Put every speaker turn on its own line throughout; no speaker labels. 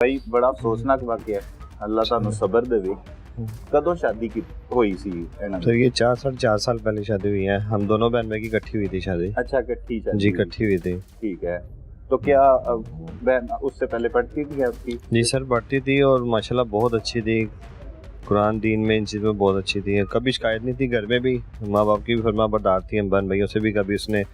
भाई बड़ा अफसोसनाक वाकया है। अल्लाह तानू सबर देवे। कदों शादी की हुई सी इन्हां
तो
दी?
ये 4 साल पहले शादी हुई है। हम दोनों बहन भाई की इकट्ठी हुई थी शादी।
अच्छा, इकट्ठी शादी
जी
हुई।
इकट्ठी हुई थी।
ठीक है। तो क्या बहन उससे पहले पढ़ती थी आपकी?
जी सर पढ़ती थी और माशाल्लाह बहुत अच्छी थी। कुरान दीन में इन चीज़ में बहुत अच्छी थी। कभी शिकायत नहीं थी। घर में भी माँ बाप की भी फरमा बरदार थी। हम बहन भाइयों से भी कभी उसने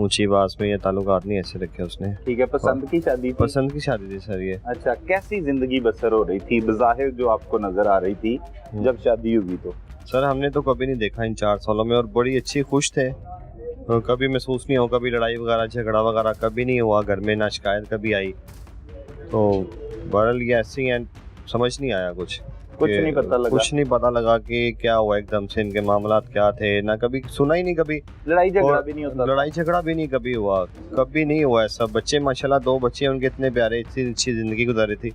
ऊंची आवाज़ में या ताल्लुकात नहीं ऐसे रखे उसने।
ठीक है। पसंद की शादी थी?
पसंद की शादी थी सर ये।
अच्छा, कैसी जिंदगी बसर हो रही थी बज़ाहिर जो आपको नजर आ रही थी जब शादी हुई? तो
सर हमने तो कभी नहीं देखा इन 4 सालों में और बड़ी अच्छी खुश थे। और कभी महसूस नहीं हो, कभी लड़ाई वगैरह झगड़ा वगैरह कभी नहीं हुआ घर में, ना शिकायत कभी आई। तो बहरहाल ये ऐसे ही हैं, समझ नहीं आया कुछ
नहीं पता लगा।
कुछ नहीं पता लगा कि क्या हुआ एकदम से, इनके मामलात क्या थे, ना कभी सुना ही नहीं। कभी
लड़ाई झगड़ा भी नहीं होता?
लड़ाई झगड़ा भी नहीं कभी हुआ, कभी नहीं हुआ ऐसा। बच्चे माशाल्लाह 2 बच्चे उनके इतने प्यारे, इतनी अच्छी जिंदगी गुजारी थी।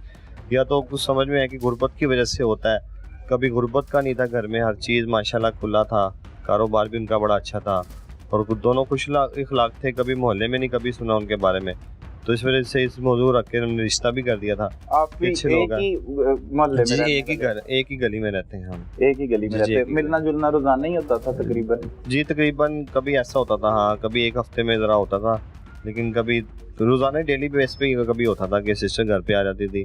या तो कुछ समझ में आया कि गुर्बत की वजह से होता है। कभी गुर्बत का नहीं था घर में, हर चीज़ माशाल्लाह खुला था, कारोबार भी उनका बड़ा अच्छा था और दोनों खुश इखलाक थे। कभी मोहल्ले में नहीं कभी सुना उनके बारे में। तो इस वजह से इस मौजूद रख के उन्होंने रिश्ता भी कर दिया था।
आप भी एक ही मोहल्ले में?
एक ही गली में रहते हैं हम।
एक ही गली में रहते हैं। मिलना जुलना रोजाना ही होता था तकरीबन?
जी तकरीबन कभी ऐसा होता था, हाँ कभी एक हफ्ते में ज़रा होता था, लेकिन कभी रोजाना डेली बेस पे कभी होता था कि सिस्टर घर पे आ जाती थी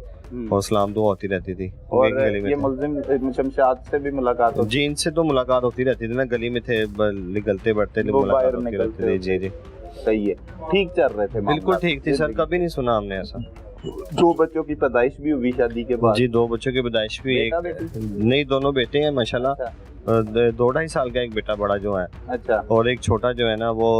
और सलाम दुआ होती रहती थी।
और ये मुल्जिम शमशाद से भी मुलाकात होती?
जी इनसे तो मुलाकात होती रहती थी ना, गली में थे निकलते बढ़ते मुलाकात होती रहती थी। जी जी
सही है। ठीक चल रहे थे?
बिल्कुल ठीक थी सर, कभी नहीं सुना हमने ऐसा।
2 बच्चों की पैदाइश भी हुई शादी के बाद?
जी 2 बच्चों की पैदाइश भी। एक नहीं, दोनों बेटे हैं माशाल्लाह। 2-2.5 साल का एक बेटा बड़ा जो है।
अच्छा।
और एक छोटा जो है ना वो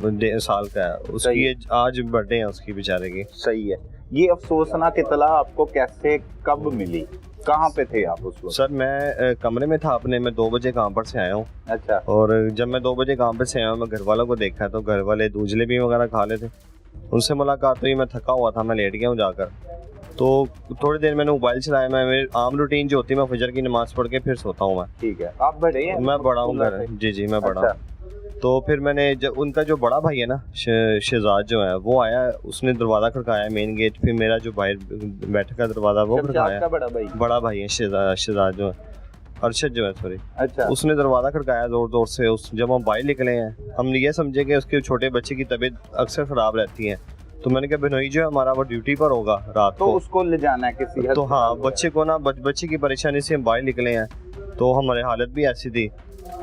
1.5 साल का है। उसकी आज बर्थडे है उसकी बेचारे की।
सही है। ये अफसोसनाक इत्तला आपको कैसे कब मिली? कहाँ पे थे आप उस वक्त?
सर मैं कमरे में था अपने, मैं 2 बजे काम पर से आया हूँ।
अच्छा।
और जब मैं 2 बजे काम पर से आया हूँ, मैं घर वालों को देखा तो घर वाले दूध जलेबी वगैरह खा लेते। उनसे मुलाकात हुई, मैं थका हुआ था, मैं लेट गया हूँ जाकर। तो थोड़ी देर मैंने मोबाइल चलाया। मैं मेरी आम रूटीन जो होती है, मैं फजर की नमाज पढ़ के फिर सोता हूँ मैं।
ठीक है। आप बड़े हैं?
मैं बड़ा हूँ घर। जी मैं बड़ा हूँ। तो फिर मैंने जब उनका जो बड़ा भाई है ना शहजाद जो है वो आया, उसने दरवाज़ा खड़काया मेन गेट। फिर मेरा जो बाहर बैठक का दरवाज़ा वो खड़काया। बड़ा भाई है शहजाद जो है, अरशद जो है सॉरी।
अच्छा।
उसने दरवाज़ा खड़काया जोर जोर से। जब हम बाहर निकले हैं, हमने ये समझे कि उसके छोटे बच्चे की तबीयत अक्सर ख़राब रहती है। तो मैंने कहा बिनोई जो है हमारा वो ड्यूटी पर होगा रात को,
उसको ले जाना है किसी हद।
तो हाँ बच्चे को ना बच्चे की परेशानी से हम बाहर निकले हैं। तो हमारी हालत भी ऐसी थी।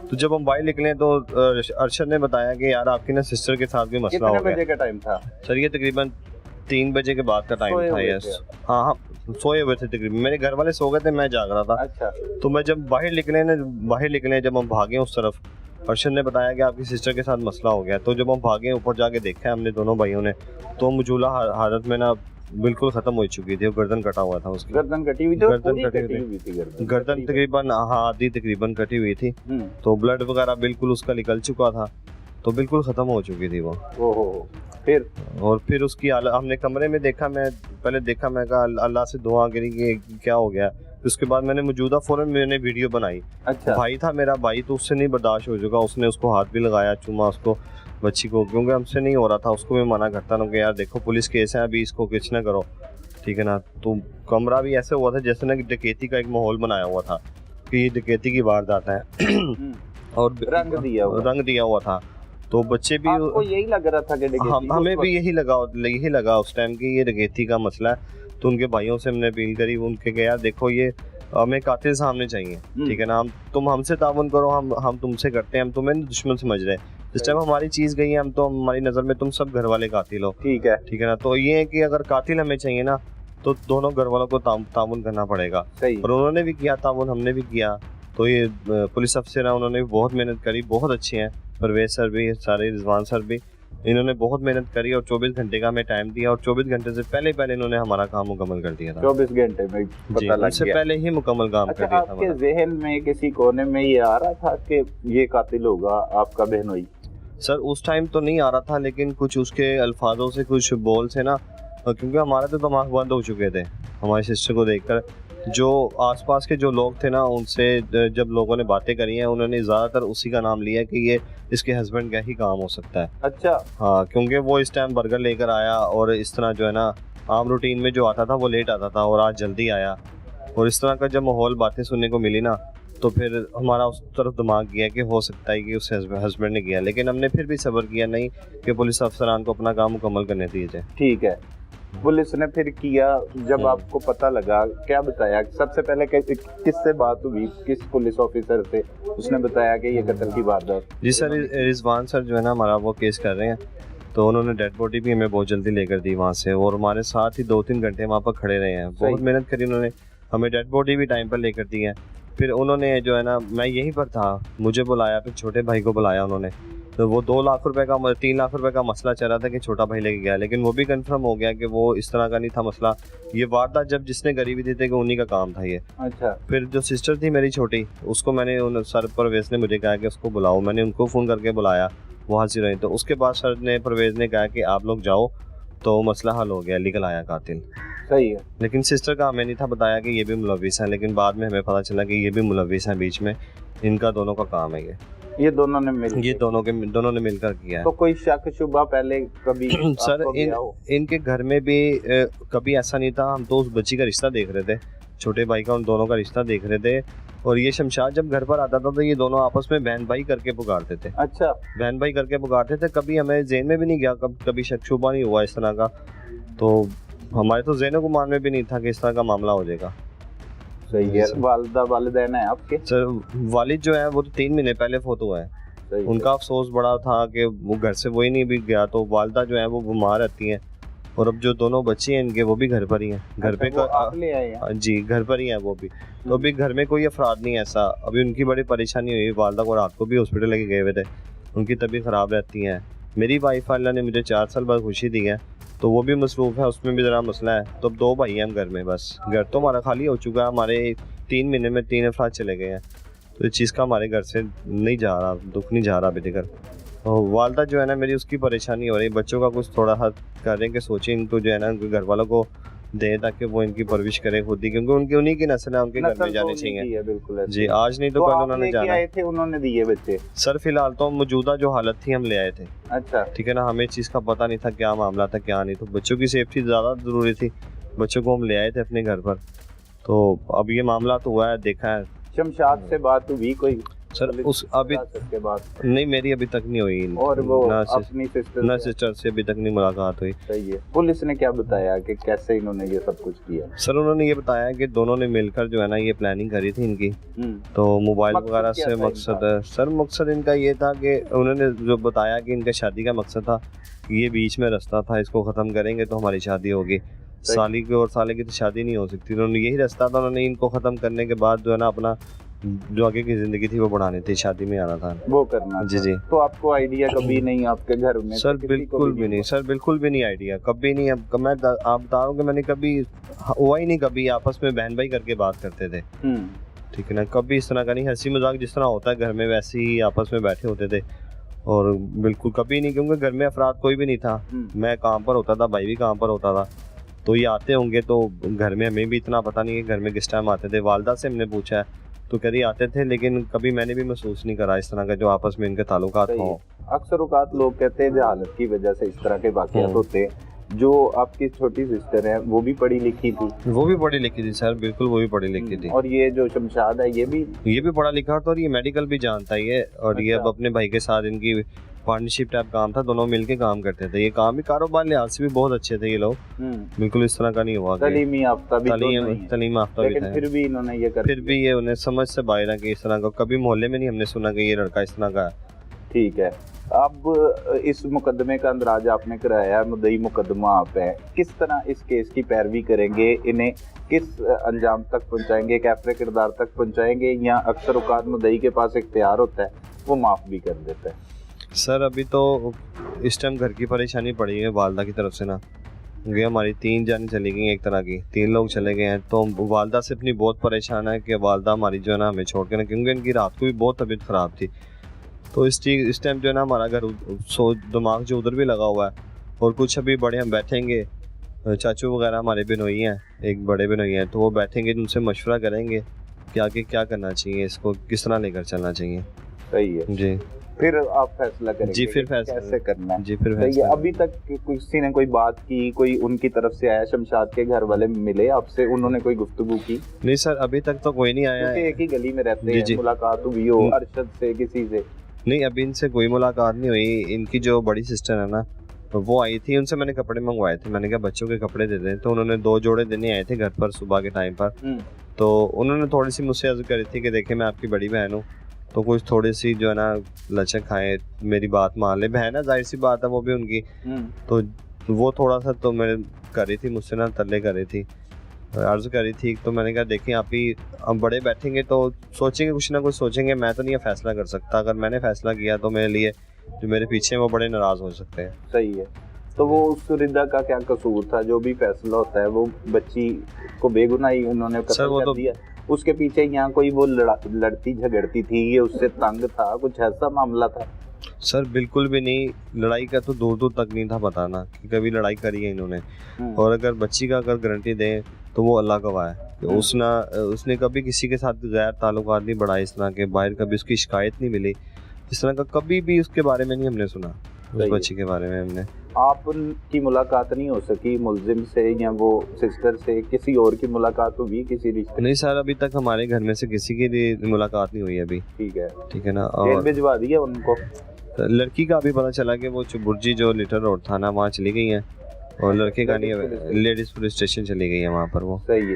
तो जब हम बाहर निकले तो अरशद ने बताया कि यार आपकी ना सिस्टर के साथ भी मसला हो गया।
कितने बजे का टाइम था
सर? ये तकरीबन 3 बजे के बाद का टाइम था। यस हाँ सोए हुए थे तकरीबन। मेरे घर वाले सो गए थे, मैं जाग रहा था।
अच्छा।
तो मैं जब बाहर निकले जब हम भागे उस तरफ, अर्शद ने बताया कि आपकी सिस्टर के साथ मसला हो गया। तो जब हम भागे ऊपर जाके देखा हमने दोनों भाइयों ने, तो मौजूदा हालत में ना बिल्कुल खत्म हो चुकी थी। गर्दन कटा हुआ था उसकी।
गर्दन कटी हुई थी?
गर्दन तकरीबन हाँ आधी तकरीबन कटी हुई थी। तो ब्लड वगैरह बिल्कुल उसका निकल चुका था, तो बिल्कुल खत्म हो चुकी थी वो। फिर उसकी हमने कमरे में देखा। मैं पहले देखा, मैं कहा अल्लाह से दुआ करी कि क्या हो गया। उसके बाद मैंने मौजूदा फौरन मैंने वीडियो बनाई।
अच्छा।
भाई था मेरा भाई, तो उससे नहीं बर्दाश्त हो चुका। उसने उसको हाथ भी लगाया, चूमा उसको बच्ची को, क्योंकि हमसे नहीं हो रहा था। उसको मैं मना करता ना कि यार देखो पुलिस केस है, अभी इसको कुछ ना करो, ठीक है ना। तो कमरा भी ऐसे हुआ था जैसे ना डकैती का एक माहौल बनाया हुआ था कि ये डकैती की वारदात है। और रंग दिया हुआ था। तो बच्चे भी
आपको यही लग रहा था कि
हमें भी यही लगा उस टाइम की ये डकैती का मसला है। तो उनके भाइयों से हमने अपील करी, उनके कहा यार देखो ये हमें कातिल सामने चाहिए, ठीक है ना। तुम हमसे ताउन करो, हम तुमसे करते हैं, हम तुम्हें दुश्मन समझ रहे हैं। इस टाइम हमारी चीज गई है, हम तो हमारी नजर में तुम सब घर वाले कातिल हो, ठीक है ना। तो ये है कि अगर कातिल हमें चाहिए ना तो दोनों घर वालों को ताउन करना पड़ेगा। और उन्होंने भी किया ताउन, हमने भी किया। तो ये पुलिस अफसर है, उन्होंने भी बहुत मेहनत करी, बहुत अच्छे हैं। परवेज सर भी, सारे रिजवान सर भी, इन्होंने बहुत मेहनत करी और 24 घंटे का हमें टाइम दिया। और 24 घंटे से पहले इन्होंने हमारा काम मुकम्मल कर दिया था। 24
घंटे में पता लग गया?
उससे पहले ही मुकम्मल काम कर दिया था।
आपके ज़हन में किसी कोने में ये आ रहा था कि ये कातिल होगा आपका बहनोई?
सर उस टाइम तो नहीं आ रहा था, लेकिन कुछ उसके अल्फाजों से, कुछ बोल से ना, क्योंकि हमारे तो दिमाग बंद हो चुके थे हमारी सिस्टर को देखकर। जो आसपास के जो लोग थे ना, उनसे जब लोगों ने बातें करी हैं, उन्होंने ज़्यादातर उसी का नाम लिया कि ये इसके हस्बैंड का ही काम हो सकता है।
अच्छा।
हाँ, क्योंकि वो इस टाइम बर्गर लेकर आया और इस तरह जो है ना आम रूटीन में जो आता था वो लेट आता था और आज जल्दी आया। और इस तरह का जब माहौल बातें सुनने को मिली ना, तो फिर हमारा उस तरफ दिमाग गया कि हो सकता है कि उससे हस्बैंड ने किया, लेकिन हमने फिर भी सब्र किया नहीं कि पुलिस अफसरान को अपना काम मुकम्मल करने दीजिए।
ठीक है, पुलिस ने फिर किया, जब आपको पता लगा क्या बताया? सबसे पहले किससे बात हुई, किस पुलिस ऑफिसर से उसने बताया कि ये कत्ल की वारदात?
जी सर, रिजवान सर जो है ना हमारा वो केस कर रहे हैं, तो उन्होंने डेड बॉडी भी हमें बहुत जल्दी लेकर दी वहाँ से, और हमारे साथ ही 2-3 घंटे वहाँ पर खड़े रहे हैं। बहुत मेहनत करी उन्होंने, हमें डेड बॉडी भी टाइम पर लेकर दी है। फिर उन्होंने जो है ना, मैं यहीं पर था, मुझे बुलाया, फिर छोटे भाई को बुलाया उन्होंने, तो वो 2 लाख रुपए का 3 लाख रुपए का मसला चल रहा था कि छोटा भाई लेके गया, लेकिन वो भी कंफर्म हो गया कि वो इस तरह का नहीं था मसला। ये वारदात जब जिसने गरीबी दी थी कि उन्हीं का काम था ये।
अच्छा।
फिर जो सिस्टर थी मेरी छोटी, उसको मैंने सर परवेज ने मुझे कहा कि उसको बुलाओ, मैंने उनको फ़ोन करके बुलाया, वो हाजिर रही। तो उसके बाद सर ने परवेज ने कहा कि आप लोग जाओ, तो मसला हल हो गया, निकल आया कातिल।
सही है।
लेकिन सिस्टर का हमें नहीं था बताया कि ये भी मुलविस है, लेकिन बाद में हमें पता चला कि ये भी मुलविस है, बीच में इनका दोनों का काम है
ये दोनों ने
दोनों ने मिलकर किया है।
तो कोई शक शुबा पहले कभी
सर इनके घर में भी कभी ऐसा नहीं था। हम तो उस बच्ची का रिश्ता देख रहे थे, छोटे भाई का उन दोनों का रिश्ता देख रहे थे, और ये शमशाद जब घर पर आता था तो ये दोनों आपस में बहन भाई करके पुकारते थे।
अच्छा।
बहन भाई करके पुकारते थे, कभी हमें ज़हन में भी नहीं गया, कभी शक शुबा नहीं हुआ इस तरह का। तो हमारे तो ज़हन गुमान में भी नहीं था कि इस तरह का मामला हो जाएगा।
सही है। वालिदा वालिदैन है आपके?
सर वालिद जो है वो तो 3 महीने पहले फोत हुआ है। उनका अफसोस बड़ा था कि वो घर से वही नहीं भी गया, तो वालिदा जो है वो बीमार रहती हैं, और अब जो दोनों बच्चे हैं इनके वो भी घर पर ही हैं। घर पे
आप ले आए हैं?
जी घर पर ही हैं वो भी। तो अभी घर में कोई अफराद नहीं ऐसा। अभी उनकी बड़ी परेशानी हुई, वालिदा को रात को भी हॉस्पिटल लेके गए हुए थे, उनकी तबीयत ख़राब रहती है। मेरी वाइफ अल्लाह ने मुझे 4 साल बाद खुशी दी है, तो वो भी मसरूफ़ है, उसमें भी ज़रा मसला है। तो अब 2 भाई हैं हम घर में, बस घर तो हमारा खाली हो चुका है। हमारे 3 महीने में 3 अफराद चले गए हैं, तो इस चीज़ का हमारे घर से नहीं जा रहा, दुख नहीं जा रहा अभी तक। तो वालदा जो है ना मेरी, उसकी परेशानी हो रही है। बच्चों का कुछ थोड़ा हद कर रहे हैं कि सोचें इनको जो है ना उनके घर वालों को दें, ताकि वो इनकी परवरिश करें खुद ही, क्योंकि उनकी उन्हीं की नस्ल है, उनके घर में जाने चाहिए।
बिल्कुल
जी, आज नहीं तो कल उन्होंने जाना।
आए थे, उन्होंने दिए बच्चे?
सर फिलहाल तो मौजूदा जो हालत थी हम ले आए थे।
अच्छा।
ठीक है ना, हमें इस चीज़ का पता नहीं था क्या मामला था क्या नहीं, तो बच्चों की सेफ्टी ज़्यादा ज़रूरी थी, बच्चों को हम ले आए थे अपने घर पर। तो अब ये मामला तो हुआ है, देखा है।
शमशाद से बात हुई कोई?
सर उस अभी
के बाद
नहीं, मेरी अभी तक नहीं हुई,
और वो
अपनी सिस्टर से अभी तक नहीं मुलाकात हुई।
सही है। पुलिस ने क्या बताया कि कैसे इन्होंने ये सब कुछ किया?
सर उन्होंने ये बताया कि दोनों ने मिलकर जो है ना ये प्लानिंग करी थी इनकी। तो मोबाइल वगैरह से मकसद है सर, मकसद इनका ये था कि उन्होंने जो बताया कि इनका शादी का मकसद था, ये बीच में रास्ता था, इसको ख़त्म करेंगे तो हमारी शादी होगी। साली की और साले की तो शादी नहीं हो सकती, उन्होंने यही रास्ता था। उन्होंने इनको ख़त्म करने के बाद जो है ना अपना जो आगे की जिंदगी थी वो बढ़ानी थी, शादी में आना था, वो करना। जी जी।
तो आपको आइडिया कभी नहीं आपके घर में?
सर बिल्कुल भी नहीं, सर बिल्कुल भी नहीं आइडिया, कभी नहीं। अब मैं आप बता रहा हूँ कि मैंने कभी हुआ ही नहीं, कभी आपस में बहन भाई करके बात करते थे, ठीक है ना, कभी इस तरह का नहीं। हंसी मजाक जिस तरह होता है घर में वैसे ही आपस में बैठे होते थे, और बिल्कुल कभी नहीं, क्योंकि घर में अफराद कोई भी नहीं था। मैं काम पर होता था, भाई भी काम पर होता था, तो ये आते होंगे तो घर में हमें भी इतना पता नहीं है घर में किस टाइम आते थे। वालदा से हमने पूछा है तो कभी आते थे, लेकिन कभी मैंने भी महसूस नहीं करा इस तरह का जो आपस में इनके ताल्लुकात हों।
अक्सर औकात लोग कहते हैं जहालत की वजह से इस तरह के वाक़यात होते हैं। जो आपकी छोटी सिस्टर है वो भी पढ़ी लिखी थी? वो भी पढ़ी लिखी थी सर, बिल्कुल वो भी पढ़ी लिखी थी। और ये जो शमशाद है ये भी पढ़ा लिखा था, और ये मेडिकल भी जानता है ये। और ये अब अपने भाई के साथ इनकी पार्टनरशिप टाइप काम था, दोनों मिलके काम करते थे। ये काम भी कारोबार लिहाज से भी बहुत अच्छे थे ये लोग, बिल्कुल इस तरह का नहीं हुआ। तलीमी याफ्ता भी थे, फिर भी इन्होंने ये फिर भी ये उन्हें समझ से बाहर है कि इस तरह का कभी मोहल्ले में नहीं हमने सुना कि ये लड़का इस तरह का है। ठीक है। अब इस मुकदमे का अंदराज आपने कराया है, मुद्दई मुकदमा आप है, किस तरह इस केस की पैरवी करेंगे, इन्हें किस अंजाम तक पहुंचाएंगे, कैफरे किरदार तक पहुंचाएंगे, या अक्सर औकात मुद्दई के पास इख्तियार होता है वो माफ़ भी कर देता है? सर अभी तो इस टाइम घर की परेशानी पड़ी है वालदा की तरफ से ना, क्योंकि हमारी 3 जाने चली गई, एक तरह की 3 लोग चले गए हैं। तो वालदा से अपनी बहुत परेशान है कि वालदा हमारी जो है ना हमें छोड़ के ना, क्योंकि इनकी रात को भी बहुत तबीयत ख़राब थी। तो इस टाइम जो है ना हमारा घर दिमाग जो उधर भी लगा हुआ है। और कुछ अभी बड़े हम बैठेंगे, चाचू वगैरह हमारे बिनोई हैं, एक बड़े बिनोई हैं, तो वो बैठेंगे उनसे मशवरा करेंगे कि आगे क्या करना चाहिए, इसको किस तरह लेकर चलना चाहिए। सही है जी। फिर आप फैसला करेंगे
जी, फिर फैसला
कैसे करना है।
जी, फिर
तो ये
फैसला
अभी तक किसी ने कोई बात की, कोई उनकी तरफ से आया, शमशाद के घर वाले मिले आपसे, उन्होंने कोई गुफ्तगू की?
नहीं सर, अभी तक तो कोई नहीं आया है।
एक ही गली में रहते
जी,
हैं,
जी।
मुलाकात हुई हो अरशद से, किसी से?
नहीं, अभी इनसे कोई मुलाकात नहीं हुई। इनकी जो बड़ी सिस्टर है ना, वो आई थी, उनसे मैंने कपड़े मंगवाए थे। मैंने कहा बच्चों के कपड़े दे दें, तो उन्होंने 2 जोड़े देने आए थे घर पर सुबह के टाइम पर। तो उन्होंने थोड़ी सी मुझसे अर्ज करी थी कि देखिए मैं आपकी बड़ी बहन हूँ, तो कुछ थोड़ी सी जो है ना लचक खाएं, मेरी बात मान ले। बहन है, जाहिर सी बात है, वो भी उनकी। तो वो थोड़ा सा तो मैं कर रही थी, मुझसे ना तरले कर रही थी, अर्ज करी थी। तो मैंने कहा देखिए आप ही, हम बड़े बैठेंगे तो सोचेंगे, कुछ ना कुछ सोचेंगे। मैं तो नहीं फैसला कर सकता। अगर मैंने फैसला किया तो मेरे लिए जो मेरे पीछे वो बड़े नाराज हो सकते हैं।
सही है। तो वो उस रिदा का क्या कसूर था? जो भी फैसला होता है, वो बच्ची को बेगुनाही उन्होंने कत्ल कर दिया। उसके पीछे यहाँ कोई वो लड़ती झगड़ती थी, ये उससे तंग था, कुछ ऐसा मामला था?
सर बिल्कुल भी नहीं। लड़ाई का तो दूर दूर तक नहीं था बताना कि कभी लड़ाई करी है इन्होंने। और अगर बच्ची का अगर गारंटी दें तो वो अल्लाह गवाह है। उसने कभी किसी के साथ गैर ताल्लुकात नहीं बढ़ाए, इस तरह के बाहर कभी उसकी शिकायत नहीं मिली, इस तरह का कभी भी उसके बारे में नहीं हमने सुना, उस बच्ची के बारे में हमने।
आपकी मुलाकात नहीं हो सकी मुलजिम से या वो सिस्टर से? किसी और की मुलाकात हुई किसी रिश्ते?
नहीं सर, अभी तक हमारे घर में से किसी की मुलाकात नहीं हुई अभी।
ठीक है,
ठीक है ना।
और भिजवा दिया उनको?
लड़की का अभी पता चला कि वो चुबुर्जी जो लिटिल रोड थाना वहाँ चली गई है, और लड़के का नहीं, लेडीज पुलिस स्टेशन चली गई है वहाँ पर वो।
सही है।